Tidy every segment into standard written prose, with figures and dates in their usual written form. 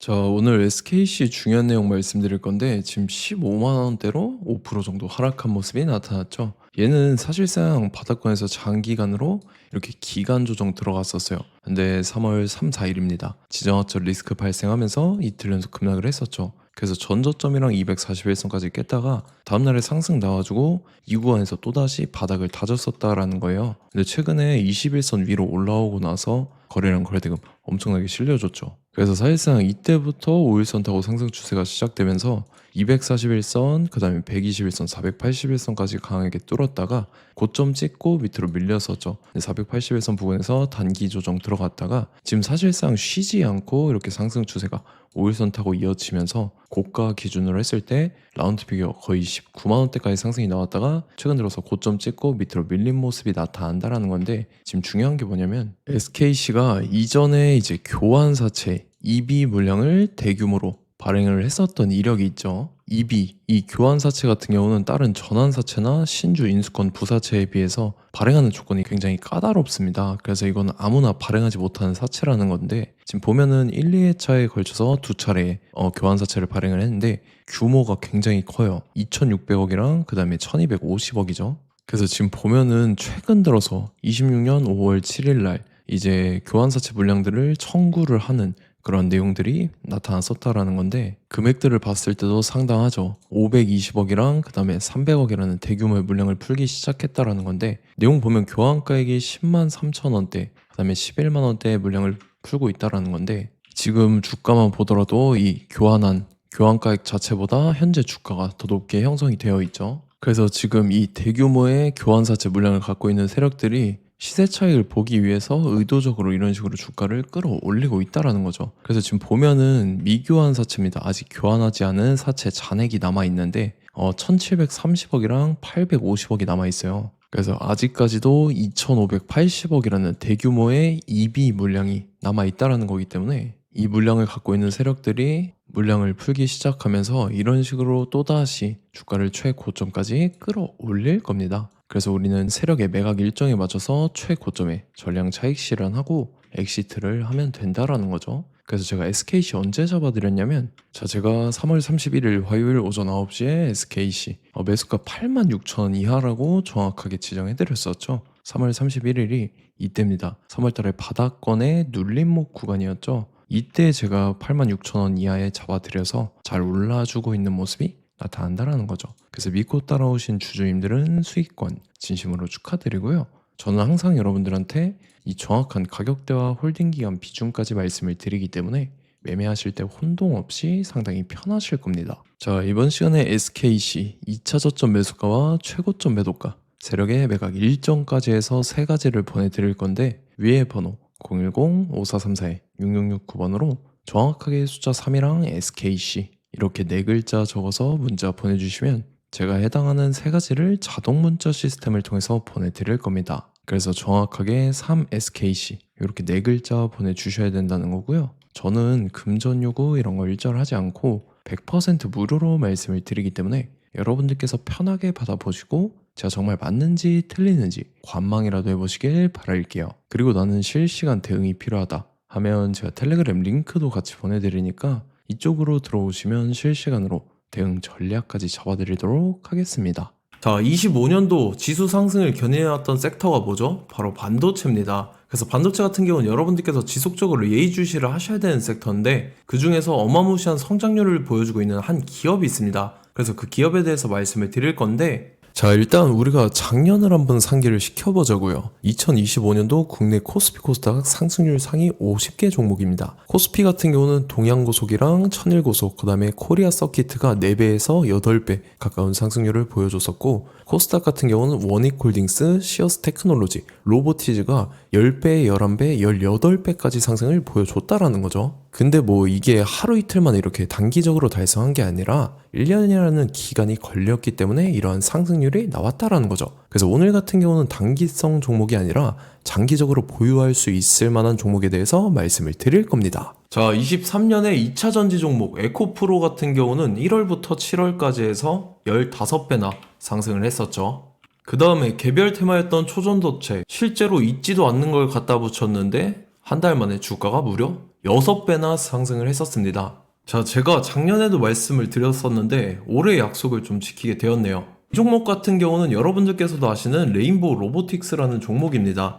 자, 오늘 SKC 중요한 내용 말씀드릴 건데 지금 15만 원대로 5% 정도 하락한 모습이 나타났죠. 얘는 사실상 바닥권에서 장기간으로 이렇게 기간 조정 들어갔었어요. 근데 3월 3, 4일입니다. 지정학적 리스크 발생하면서 이틀 연속 급락을 했었죠. 그래서 전저점이랑 241선까지 깼다가 다음날에 상승 나와주고 이 구간에서 또다시 바닥을 다졌었다라는 거예요. 근데 최근에 21선 위로 올라오고 나서 거래량 거래대금 엄청나게 실려줬죠. 그래서 사실상 이때부터 5일선 타고 상승 추세가 시작되면서 241선, 그 다음에 121선, 481선까지 강하게 뚫었다가 고점 찍고 밑으로 밀렸었죠. 481선 부근에서 단기 조정 들어갔다가 지금 사실상 쉬지 않고 이렇게 상승 추세가 5일선 타고 이어지면서 고가 기준으로 했을 때 라운드 피겨 거의 19만원대까지 상승이 나왔다가 최근 들어서 고점 찍고 밑으로 밀린 모습이 나타난다라는 건데, 지금 중요한 게 뭐냐면 SKC가 이전에 이제 교환사채 EB 물량을 대규모로 발행을 했었던 이력이 있죠. EB, 이 교환사채 같은 경우는 다른 전환사채나 신주 인수권 부사채에 비해서 발행하는 조건이 굉장히 까다롭습니다. 그래서 이건 아무나 발행하지 못하는 사채라는 건데, 지금 보면은 1, 2회차에 걸쳐서 두 차례 교환사채를 발행을 했는데 규모가 굉장히 커요. 2,600억이랑 그 다음에 1,250억이죠. 그래서 지금 보면은 최근 들어서 26년 5월 7일 날 이제 교환사채 물량들을 청구를 하는 그런 내용들이 나타났었다라는 건데, 금액들을 봤을 때도 상당하죠. 520억이랑 그 다음에 300억이라는 대규모의 물량을 풀기 시작했다라는 건데, 내용 보면 교환가액이 10만 3천 원대, 그 다음에 11만 원대의 물량을 풀고 있다라는 건데, 지금 주가만 보더라도 이 교환한 교환가액 자체보다 현재 주가가 더 높게 형성이 되어 있죠. 그래서 지금 이 대규모의 교환사채 물량을 갖고 있는 세력들이 시세 차익을 보기 위해서 의도적으로 이런 식으로 주가를 끌어올리고 있다라는 거죠. 그래서 지금 보면은 미교환 사채입니다. 아직 교환하지 않은 사채 잔액이 남아 있는데 1,730억이랑 850억이 남아 있어요. 그래서 아직까지도 2,580억이라는 대규모의 EB 물량이 남아 있다라는 거기 때문에 이 물량을 갖고 있는 세력들이 물량을 풀기 시작하면서 이런 식으로 또다시 주가를 최고점까지 끌어올릴 겁니다. 그래서 우리는 세력의 매각 일정에 맞춰서 최고점에 전량 차익 실현하고 엑시트를 하면 된다라는 거죠. 그래서 제가 SKC 언제 잡아드렸냐면, 제가 3월 31일 화요일 오전 9시에 SKC 매수가 86,000원 이하라고 정확하게 지정해드렸었죠. 3월 31일이 이때입니다. 3월달에 바닥권의 눌림목 구간이었죠. 이때 제가 86,000원 이하에 잡아드려서 잘 올라주고 있는 모습이 나타난다라는 거죠. 그래서 믿고 따라오신 주주님들은 수익권 진심으로 축하드리고요. 저는 항상 여러분들한테 이 정확한 가격대와 홀딩 기간 비중까지 말씀을 드리기 때문에 매매하실 때 혼동 없이 상당히 편하실 겁니다. 자, 이번 시간에 SKC 2차 저점 매수가와 최고점 매도가, 세력의 매각 일정까지 해서 세 가지를 보내드릴 건데, 위에 번호 010-5434-6669번으로 정확하게 숫자 3이랑 SKC 이렇게 네 글자 적어서 문자 보내주시면 제가 해당하는 세 가지를 자동 문자 시스템을 통해서 보내드릴 겁니다. 그래서 정확하게 3SKC 이렇게 네 글자 보내주셔야 된다는 거고요. 저는 금전 요구 이런 거 일절하지 않고 100% 무료로 말씀을 드리기 때문에 여러분들께서 편하게 받아보시고 제가 정말 맞는지 틀리는지 관망이라도 해보시길 바랄게요. 그리고 나는 실시간 대응이 필요하다 하면 제가 텔레그램 링크도 같이 보내드리니까 이쪽으로 들어오시면 실시간으로 대응 전략까지 잡아드리도록 하겠습니다. 자, 25년도 지수 상승을 견인해왔던 섹터가 뭐죠? 바로 반도체입니다. 그래서 반도체 같은 경우는 여러분들께서 지속적으로 예의주시를 하셔야 되는 섹터인데, 그 중에서 어마무시한 성장률을 보여주고 있는 한 기업이 있습니다. 그래서 그 기업에 대해서 말씀을 드릴 건데, 자, 일단 우리가 작년을 한번 상기를 시켜보자고요. 2025년도 국내 코스피 코스닥 상승률 상위 50개 종목입니다. 코스피 같은 경우는 동양고속이랑 천일고속, 그 다음에 코리아 서키트가 4배에서 8배 가까운 상승률을 보여줬었고, 코스닥 같은 경우는 원익홀딩스, 시어스 테크놀로지, 로보티즈가 10배, 11배, 18배까지 상승을 보여줬다라는 거죠. 근데 뭐 이게 하루 이틀만 이렇게 단기적으로 달성한 게 아니라 1년이라는 기간이 걸렸기 때문에 이러한 상승률이 나왔다라는 거죠. 그래서 오늘 같은 경우는 단기성 종목이 아니라 장기적으로 보유할 수 있을 만한 종목에 대해서 말씀을 드릴 겁니다. 자, 23년에 2차 전지 종목 에코프로 같은 경우는 1월부터 7월까지 해서 15배나 상승을 했었죠. 그 다음에 개별 테마였던 초전도체, 실제로 있지도 않는 걸 갖다 붙였는데 한 달 만에 주가가 무려 6배나 상승을 했었습니다. 자, 제가 작년에도 말씀을 드렸었는데 올해 약속을 좀 지키게 되었네요. 이 종목 같은 경우는 여러분들께서도 아시는 레인보우 로보틱스라는 종목입니다.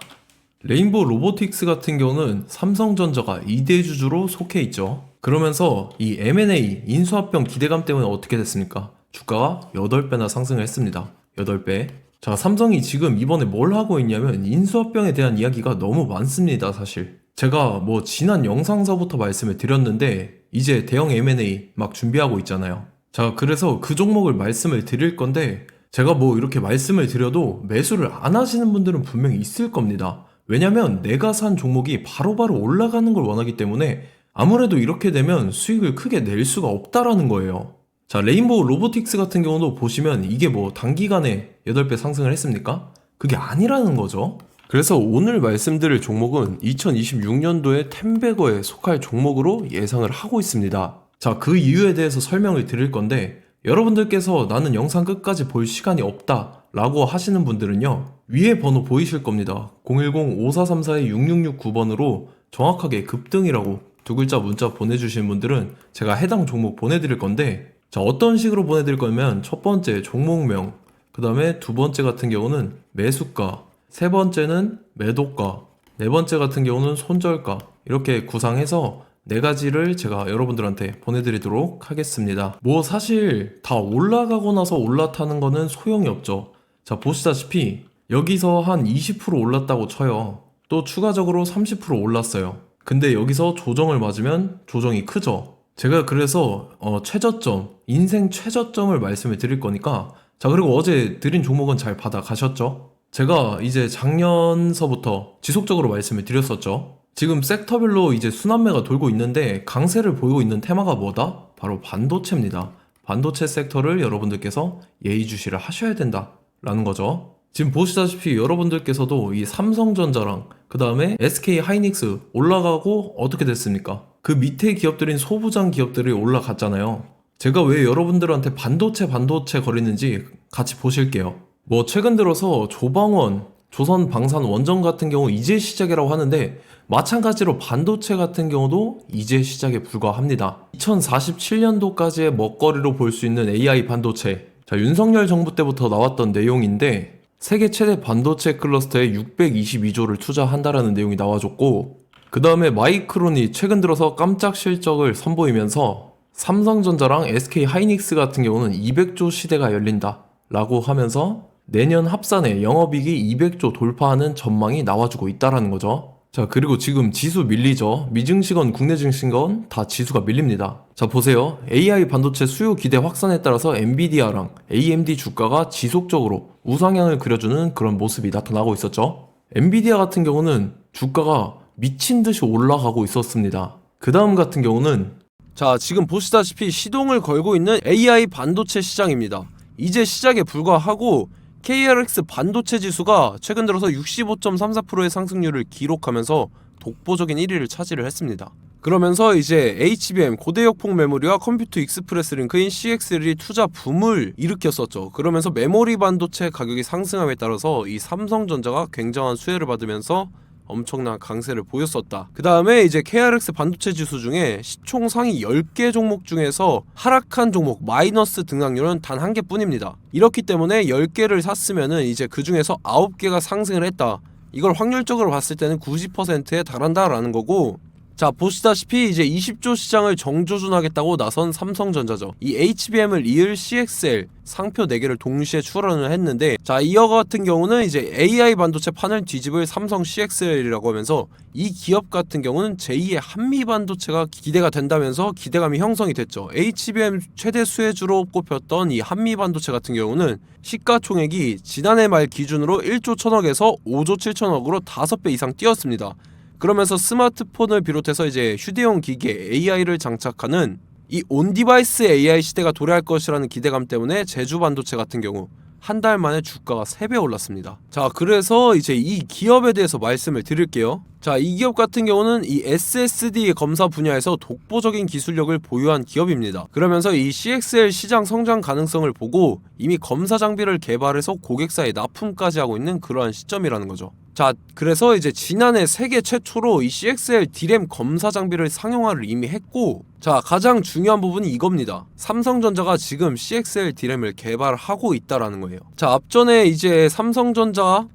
레인보우 로보틱스 같은 경우는 삼성전자가 2대 주주로 속해 있죠. 그러면서 이 M&A 인수합병 기대감 때문에 어떻게 됐습니까? 주가가 8배나 상승을 했습니다. 8배. 자, 삼성이 지금 이번에 뭘 하고 있냐면 인수합병에 대한 이야기가 너무 많습니다, 사실. 제가 뭐 지난 영상서부터 말씀을 드렸는데 이제 대형 M&A 막 준비하고 있잖아요. 자, 그래서 그 종목을 말씀을 드릴 건데 제가 뭐 이렇게 말씀을 드려도 매수를 안 하시는 분들은 분명히 있을 겁니다. 왜냐면 내가 산 종목이 바로바로 올라가는 걸 원하기 때문에 아무래도 이렇게 되면 수익을 크게 낼 수가 없다라는 거예요. 자, 레인보우 로보틱스 같은 경우도 보시면 이게 뭐 단기간에 8배 상승을 했습니까? 그게 아니라는 거죠. 그래서 오늘 말씀드릴 종목은 2026년도에 템베거에 속할 종목으로 예상을 하고 있습니다. 자, 그 이유에 대해서 설명을 드릴 건데 여러분들께서 나는 영상 끝까지 볼 시간이 없다 라고 하시는 분들은요, 위에 번호 보이실 겁니다. 010-5434-6669번으로 정확하게 급등이라고 두 글자 문자 보내주신 분들은 제가 해당 종목 보내드릴 건데, 자, 어떤 식으로 보내드릴 거냐면 첫 번째 종목명, 그 다음에 두 번째 같은 경우는 매수가, 세 번째는 매도가, 네 번째 같은 경우는 손절가, 이렇게 구상해서 네 가지를 제가 여러분들한테 보내드리도록 하겠습니다. 뭐 사실 다 올라가고 나서 올라타는 거는 소용이 없죠. 자, 보시다시피 여기서 한 20% 올랐다고 쳐요. 또 추가적으로 30% 올랐어요. 근데 여기서 조정을 맞으면 조정이 크죠. 제가 그래서 최저점, 인생 최저점을 말씀을 드릴 거니까, 자, 그리고 어제 드린 종목은 잘 받아가셨죠? 제가 이제 작년서부터 지속적으로 말씀을 드렸었죠. 지금 섹터별로 이제 순환매가 돌고 있는데 강세를 보이고 있는 테마가 뭐다? 바로 반도체입니다. 반도체 섹터를 여러분들께서 예의주시를 하셔야 된다라는 거죠. 지금 보시다시피 여러분들께서도 이 삼성전자랑 그 다음에 SK 하이닉스 올라가고 어떻게 됐습니까? 그 밑에 기업들인 소부장 기업들이 올라갔잖아요. 제가 왜 여러분들한테 반도체 거리는지 같이 보실게요. 뭐 최근 들어서 조방원, 조선방산원전 같은 경우 이제 시작이라고 하는데 마찬가지로 반도체 같은 경우도 이제 시작에 불과합니다. 2047년도까지의 먹거리로 볼 수 있는 AI 반도체. 자, 윤석열 정부 때부터 나왔던 내용인데 세계 최대 반도체 클러스터에 622조를 투자한다라는 내용이 나와줬고, 그 다음에 마이크론이 최근 들어서 깜짝 실적을 선보이면서 삼성전자랑 SK 하이닉스 같은 경우는 200조 시대가 열린다 라고 하면서 내년 합산에 영업이익이 200조 돌파하는 전망이 나와주고 있다라는 거죠. 자, 그리고 지금 지수 밀리죠. 미증시건 국내 증시건 다 지수가 밀립니다. 자, 보세요. AI 반도체 수요 기대 확산에 따라서 엔비디아랑 AMD 주가가 지속적으로 우상향을 그려주는 그런 모습이 나타나고 있었죠. 엔비디아 같은 경우는 주가가 미친 듯이 올라가고 있었습니다. 그 다음 같은 경우는, 자, 지금 보시다시피 시동을 걸고 있는 AI 반도체 시장입니다. 이제 시작에 불과하고 KRX 반도체 지수가 최근 들어서 65.34%의 상승률을 기록하면서 독보적인 1위를 차지를 했습니다. 그러면서 이제 HBM 고대역폭 메모리와 컴퓨터 익스프레스 링크인 CXL이 투자 붐을 일으켰었죠. 그러면서 메모리 반도체 가격이 상승함에 따라서 이 삼성전자가 굉장한 수혜를 받으면서 엄청난 강세를 보였었다. 그 다음에 이제 KRX 반도체 지수 중에 시총 상위 10개 종목 중에서 하락한 종목 마이너스 등락률은 단 1개뿐입니다. 이렇기 때문에 10개를 샀으면은 이제 그 중에서 9개가 상승을 했다. 이걸 확률적으로 봤을 때는 90%에 달한다라는 거고, 자, 보시다시피 이제 20조 시장을 정조준하겠다고 나선 삼성전자죠. 이 HBM을 이을 CXL 상표 4개를 동시에 출원을 했는데, 자, 이어 같은 경우는 이제 AI 반도체 판을 뒤집을 삼성 CXL이라고 하면서 이 기업 같은 경우는 제2의 한미 반도체가 기대가 된다면서 기대감이 형성이 됐죠. HBM 최대 수혜주로 꼽혔던 이 한미 반도체 같은 경우는 시가총액이 지난해 말 기준으로 1조 1000억에서 5조 7천억으로 5배 이상 뛰었습니다. 그러면서 스마트폰을 비롯해서 이제 휴대용 기기에 AI를 장착하는 이 온디바이스 AI 시대가 도래할 것이라는 기대감 때문에 제주 반도체 같은 경우 한 달 만에 주가가 3배 올랐습니다. 자, 그래서 이제 이 기업에 대해서 말씀을 드릴게요. 자, 이 기업 같은 경우는 이 SSD 검사 분야에서 독보적인 기술력을 보유한 기업입니다. 그러면서 이 CXL 시장 성장 가능성을 보고 이미 검사 장비를 개발해서 고객사에 납품까지 하고 있는 그러한 시점이라는 거죠. 자, 그래서 이제 지난해 세계 최초로 이 CXL D램 검사 장비를 상용화를 이미 했고, 자, 가장 중요한 부분이 이겁니다. 삼성전자가 지금 CXL D램을 개발하고 있다라는 거예요. 자, 앞전에 이제 삼성전자가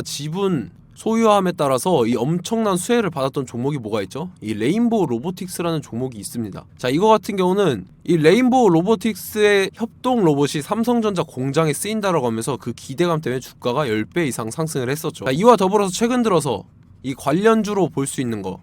지분 소유함에 따라서 이 엄청난 수혜를 받았던 종목이 뭐가 있죠? 이 레인보우 로보틱스라는 종목이 있습니다. 자, 이거 같은 경우는 이 레인보우 로보틱스의 협동 로봇이 삼성전자 공장에 쓰인다라고 하면서 그 기대감 때문에 주가가 10배 이상 상승을 했었죠. 자, 이와 더불어서 최근 들어서 이 관련주로 볼 수 있는 거,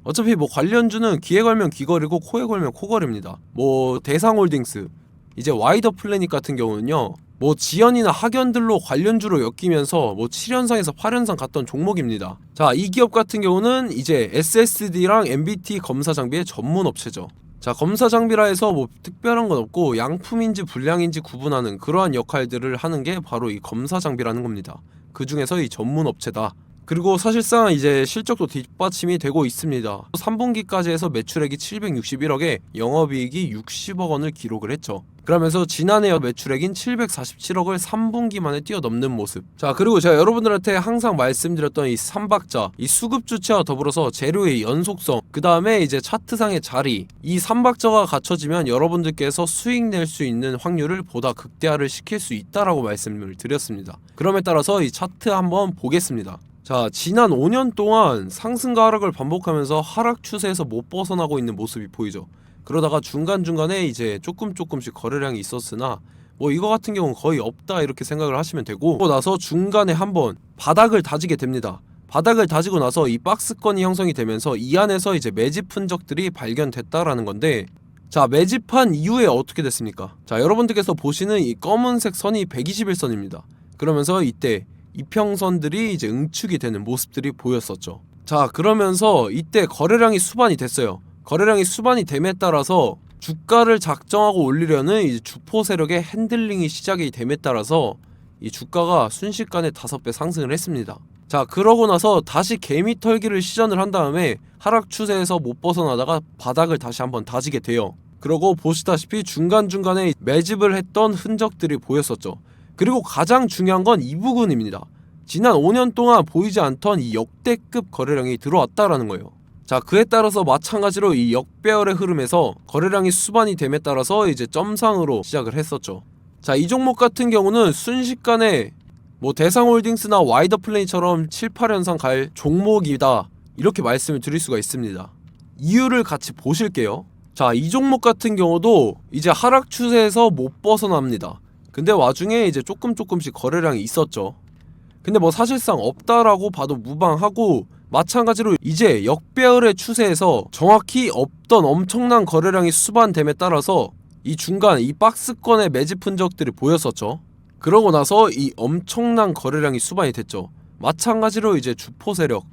어차피 뭐 관련주는 귀에 걸면 귀걸이고 코에 걸면 코걸입니다. 뭐 대상홀딩스, 이제 와이더 플래닛 같은 경우는요, 뭐 지연이나 학연들로 관련주로 엮이면서 뭐 7연상에서 8연상 갔던 종목입니다. 자, 이 기업 같은 경우는 이제 SSD랑 MBT 검사 장비의 전문 업체죠. 자, 검사 장비라 해서 뭐 특별한 건 없고 양품인지 불량인지 구분하는 그러한 역할들을 하는 게 바로 이 검사 장비라는 겁니다. 그 중에서 이 전문 업체다. 그리고 사실상 이제 실적도 뒷받침이 되고 있습니다. 3분기까지 해서 매출액이 761억에 영업이익이 60억 원을 기록을 했죠. 그러면서 지난해 매출액인 747억을 3분기 만에 뛰어넘는 모습. 자, 그리고 제가 여러분들한테 항상 말씀드렸던 이 3박자, 이 수급 주체와 더불어서 재료의 연속성, 그 다음에 이제 차트상의 자리, 이 3박자가 갖춰지면 여러분들께서 수익 낼 수 있는 확률을 보다 극대화를 시킬 수 있다라고 말씀을 드렸습니다. 그럼에 따라서 이 차트 한번 보겠습니다. 자, 지난 5년 동안 상승과 하락을 반복하면서 하락 추세에서 못 벗어나고 있는 모습이 보이죠. 그러다가 중간중간에 이제 조금씩 거래량이 있었으나 뭐 이거 같은 경우는 거의 없다 이렇게 생각을 하시면 되고, 그러고 나서 중간에 한번 바닥을 다지게 됩니다. 바닥을 다지고 나서 이 박스권이 형성이 되면서 이 안에서 이제 매집 흔적들이 발견됐다라는 건데, 자, 매집한 이후에 어떻게 됐습니까? 자, 여러분들께서 보시는 이 검은색 선이 121선입니다. 그러면서 이때 이평선들이 이제 응축이 되는 모습들이 보였었죠. 자, 그러면서 이때 거래량이 수반이 됐어요. 거래량이 수반이 됨에 따라서 주가를 작정하고 올리려는 이제 주포 세력의 핸들링이 시작이 됨에 따라서 이 주가가 순식간에 5배 상승을 했습니다. 자, 그러고 나서 다시 개미 털기를 시전을 한 다음에 하락 추세에서 못 벗어나다가 바닥을 다시 한번 다지게 돼요. 그러고 보시다시피 중간중간에 매집을 했던 흔적들이 보였었죠. 그리고 가장 중요한 건 이 부분입니다. 지난 5년 동안 보이지 않던 이 역대급 거래량이 들어왔다라는 거예요. 자, 그에 따라서 마찬가지로 이 역배열의 흐름에서 거래량이 수반이 됨에 따라서 이제 점상으로 시작을 했었죠. 자, 이 종목 같은 경우는 순식간에 뭐 대상홀딩스나 와이더 플레이처럼 7, 8연상 갈 종목이다 이렇게 말씀을 드릴 수가 있습니다. 이유를 같이 보실게요. 자, 이 종목 같은 경우도 이제 하락 추세에서 못 벗어납니다. 근데 와중에 이제 조금씩 거래량이 있었죠. 근데 뭐 사실상 없다라고 봐도 무방하고, 마찬가지로 이제 역배열의 추세에서 정확히 없던 엄청난 거래량이 수반됨에 따라서 이 중간 이 박스권의 매집 흔적들이 보였었죠. 그러고 나서 이 엄청난 거래량이 수반이 됐죠. 마찬가지로 이제 주포 세력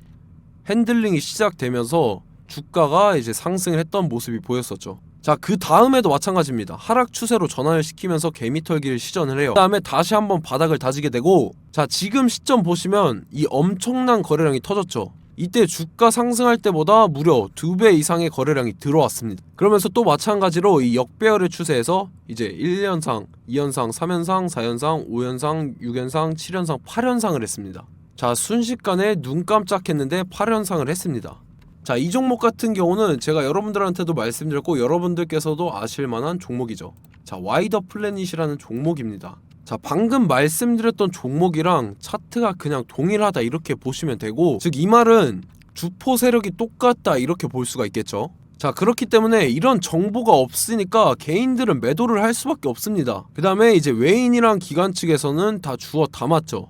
핸들링이 시작되면서 주가가 이제 상승을 했던 모습이 보였었죠. 자, 그 다음에도 마찬가지입니다. 하락 추세로 전환을 시키면서 개미털기를 시전을 해요. 그 다음에 다시 한번 바닥을 다지게 되고, 자, 지금 시점 보시면 이 엄청난 거래량이 터졌죠. 이때 주가 상승할 때보다 무려 2배 이상의 거래량이 들어왔습니다. 그러면서 또 마찬가지로 이 역배열의 추세에서 이제 1연상, 2연상, 3연상, 4연상, 5연상, 6연상, 7연상, 8연상을 했습니다. 자, 순식간에 눈 깜짝했는데 8연상을 했습니다. 자, 이 종목 같은 경우는 제가 여러분들한테도 말씀드렸고 여러분들께서도 아실만한 종목이죠. 자, 와이더 플래닛이라는 종목입니다. 자, 방금 말씀드렸던 종목이랑 차트가 그냥 동일하다 이렇게 보시면 되고, 즉 이 말은 주포 세력이 똑같다 이렇게 볼 수가 있겠죠. 자, 그렇기 때문에 이런 정보가 없으니까 개인들은 매도를 할 수밖에 없습니다. 그 다음에 이제 외인이랑 기관 측에서는 다 주워 담았죠.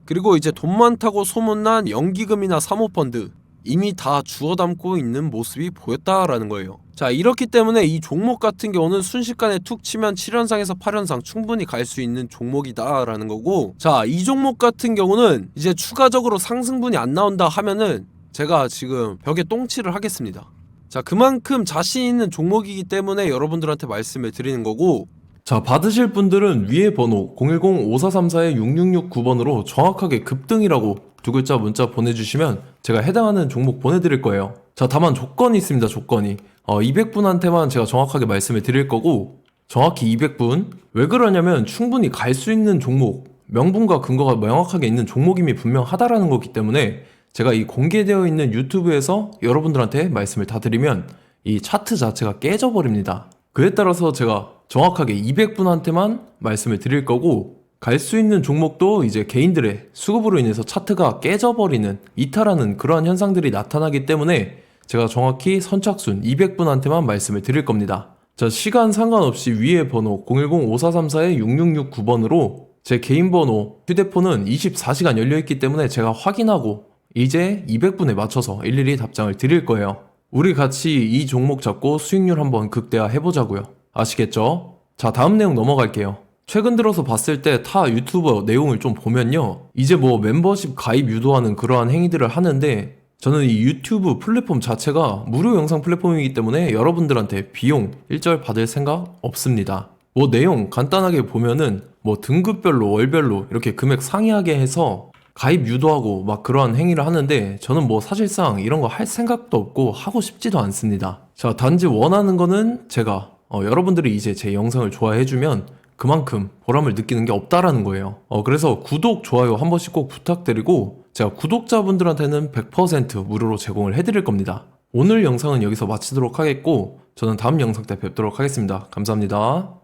그리고 이제 돈 많다고 소문난 연기금이나 사모펀드 이미 다 주워 담고 있는 모습이 보였다라는 거예요. 자, 이렇기 때문에 이 종목 같은 경우는 순식간에 툭 치면 7연상에서 8연상 충분히 갈 수 있는 종목이다 라는 거고, 자, 이 종목 같은 경우는 이제 추가적으로 상승분이 안 나온다 하면은 제가 지금 벽에 똥칠을 하겠습니다. 자, 그만큼 자신 있는 종목이기 때문에 여러분들한테 말씀을 드리는 거고, 자, 받으실 분들은 위에 번호 010-5434-6669번으로 정확하게 급등이라고 두 글자 문자 보내주시면 제가 해당하는 종목 보내드릴 거예요. 자, 다만 조건이 있습니다. 조건이 200분한테만 제가 정확하게 말씀을 드릴 거고, 정확히 200분. 왜 그러냐면 충분히 갈 수 있는 종목 명분과 근거가 명확하게 있는 종목임이 분명하다라는 거기 때문에 제가 이 공개되어 있는 유튜브에서 여러분들한테 말씀을 다 드리면 이 차트 자체가 깨져버립니다. 그에 따라서 제가 정확하게 200분한테만 말씀을 드릴 거고, 갈 수 있는 종목도 이제 개인들의 수급으로 인해서 차트가 깨져버리는, 이탈하는 그러한 현상들이 나타나기 때문에 제가 정확히 선착순 200분한테만 말씀을 드릴 겁니다. 자, 시간 상관없이 위에 번호 010-5434-6669번으로 제 개인 번호, 휴대폰은 24시간 열려있기 때문에 제가 확인하고 이제 200분에 맞춰서 일일이 답장을 드릴 거예요. 우리 같이 이 종목 잡고 수익률 한번 극대화 해보자고요. 아시겠죠? 자, 다음 내용 넘어갈게요. 최근 들어서 봤을 때 타 유튜버 내용을 좀 보면요, 이제 뭐 멤버십 가입 유도하는 그러한 행위들을 하는데, 저는 이 유튜브 플랫폼 자체가 무료 영상 플랫폼이기 때문에 여러분들한테 비용 일절 받을 생각 없습니다. 뭐 내용 간단하게 보면은 뭐 등급별로 월별로 이렇게 금액 상이하게 해서 가입 유도하고 막 그러한 행위를 하는데, 저는 뭐 사실상 이런 거 할 생각도 없고 하고 싶지도 않습니다. 자, 단지 원하는 거는 제가 여러분들이 이제 제 영상을 좋아해주면 그만큼 보람을 느끼는 게 없다라는 거예요. 그래서 구독, 좋아요 한 번씩 꼭 부탁드리고, 제가 구독자분들한테는 100% 무료로 제공을 해드릴 겁니다. 오늘 영상은 여기서 마치도록 하겠고, 저는 다음 영상 때 뵙도록 하겠습니다. 감사합니다.